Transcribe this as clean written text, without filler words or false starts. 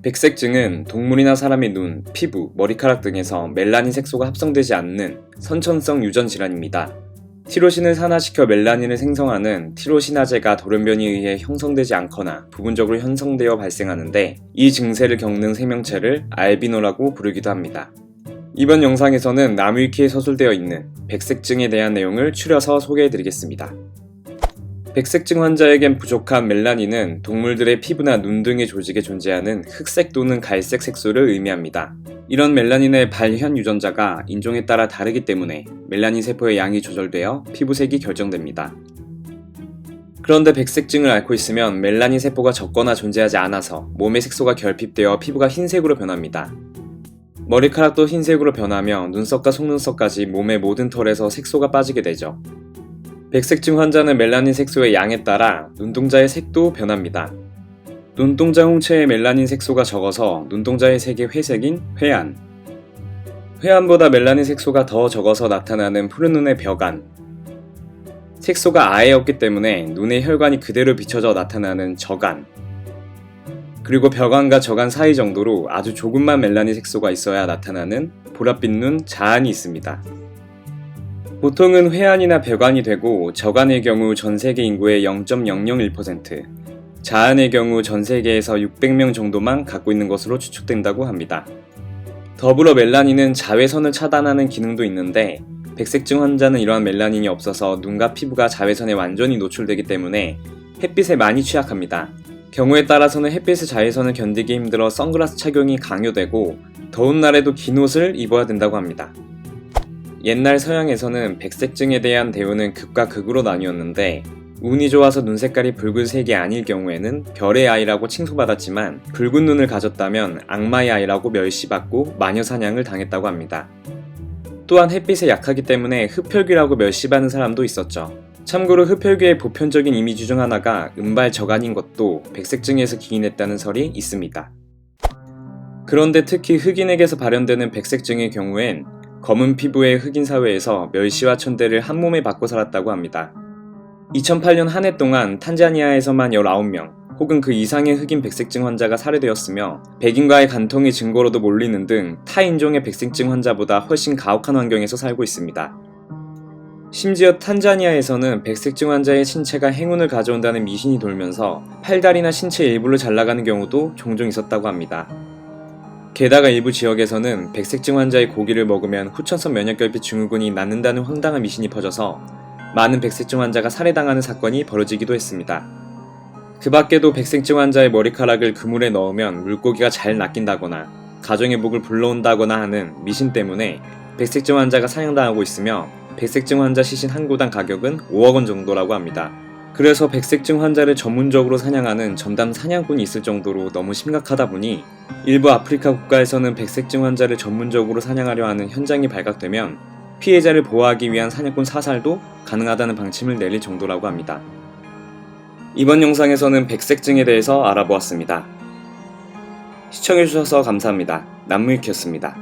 백색증은 동물이나 사람의 눈, 피부, 머리카락 등에서 멜라닌 색소가 합성되지 않는 선천성 유전 질환입니다. 티로신을 산화시켜 멜라닌을 생성하는 티로시나제가 돌연변이에 의해 형성되지 않거나 부분적으로 형성되어 발생하는데, 이 증세를 겪는 생명체를 알비노라고 부르기도 합니다. 이번 영상에서는 나무위키에 서술되어 있는 백색증에 대한 내용을 추려서 소개해드리겠습니다. 백색증 환자에겐 부족한 멜라닌은 동물들의 피부나 눈 등의 조직에 존재하는 흑색 또는 갈색 색소를 의미합니다. 이런 멜라닌의 발현 유전자가 인종에 따라 다르기 때문에 멜라닌 세포의 양이 조절되어 피부색이 결정됩니다. 그런데 백색증을 앓고 있으면 멜라닌 세포가 적거나 존재하지 않아서 몸의 색소가 결핍되어 피부가 흰색으로 변합니다. 머리카락도 흰색으로 변하며 눈썹과 속눈썹까지 몸의 모든 털에서 색소가 빠지게 되죠. 백색증 환자는 멜라닌 색소의 양에 따라 눈동자의 색도 변합니다. 눈동자 홍채의 멜라닌 색소가 적어서 눈동자의 색이 회색인 회안, 회안보다 멜라닌 색소가 더 적어서 나타나는 푸른 눈의 벽안, 색소가 아예 없기 때문에 눈의 혈관이 그대로 비춰져 나타나는 적안, 그리고 벽안과 적안 사이 정도로 아주 조금만 멜라닌 색소가 있어야 나타나는 보랏빛 눈 자안이 있습니다. 보통은 회안이나 벽안이 되고, 적안의 경우 전세계 인구의 0.001%, 자안의 경우 전세계에서 600명 정도만 갖고 있는 것으로 추측된다고 합니다. 더불어 멜라닌은 자외선을 차단하는 기능도 있는데, 백색증 환자는 이러한 멜라닌이 없어서 눈과 피부가 자외선에 완전히 노출되기 때문에 햇빛에 많이 취약합니다. 경우에 따라서는 햇빛의 자외선을 견디기 힘들어 선글라스 착용이 강요되고, 더운 날에도 긴 옷을 입어야 된다고 합니다. 옛날 서양에서는 백색증에 대한 대우는 극과 극으로 나뉘었는데, 운이 좋아서 눈 색깔이 붉은색이 아닐 경우에는 별의 아이라고 칭송받았지만, 붉은 눈을 가졌다면 악마의 아이라고 멸시받고 마녀 사냥을 당했다고 합니다. 또한 햇빛에 약하기 때문에 흡혈귀라고 멸시받는 사람도 있었죠. 참고로 흡혈귀의 보편적인 이미지 중 하나가 은발 적안인 것도 백색증에서 기인했다는 설이 있습니다. 그런데 특히 흑인에게서 발현되는 백색증의 경우엔 검은 피부의 흑인 사회에서 멸시와 천대를 한몸에 받고 살았다고 합니다. 2008년 한 해 동안 탄자니아에서만 19명 혹은 그 이상의 흑인 백색증 환자가 살해되었으며, 백인과의 간통이 증거로도 몰리는 등 타 인종의 백색증 환자보다 훨씬 가혹한 환경에서 살고 있습니다. 심지어 탄자니아에서는 백색증 환자의 신체가 행운을 가져온다는 미신이 돌면서 팔다리나 신체 일부를 잘라가는 경우도 종종 있었다고 합니다. 게다가 일부 지역에서는 백색증 환자의 고기를 먹으면 후천성 면역결핍 증후군이 낫는다는 황당한 미신이 퍼져서 많은 백색증 환자가 살해당하는 사건이 벌어지기도 했습니다. 그 밖에도 백색증 환자의 머리카락을 그물에 넣으면 물고기가 잘 낚인다거나 가정의 복을 불러온다거나 하는 미신 때문에 백색증 환자가 사냥당하고 있으며, 백색증 환자 시신 한 구당 가격은 5억 원 정도라고 합니다. 그래서 백색증 환자를 전문적으로 사냥하는 전담 사냥꾼이 있을 정도로 너무 심각하다 보니 일부 아프리카 국가에서는 백색증 환자를 전문적으로 사냥하려 하는 현장이 발각되면 피해자를 보호하기 위한 사냥꾼 사살도 가능하다는 방침을 내릴 정도라고 합니다. 이번 영상에서는 백색증에 대해서 알아보았습니다. 시청해주셔서 감사합니다. 나무위키였습니다.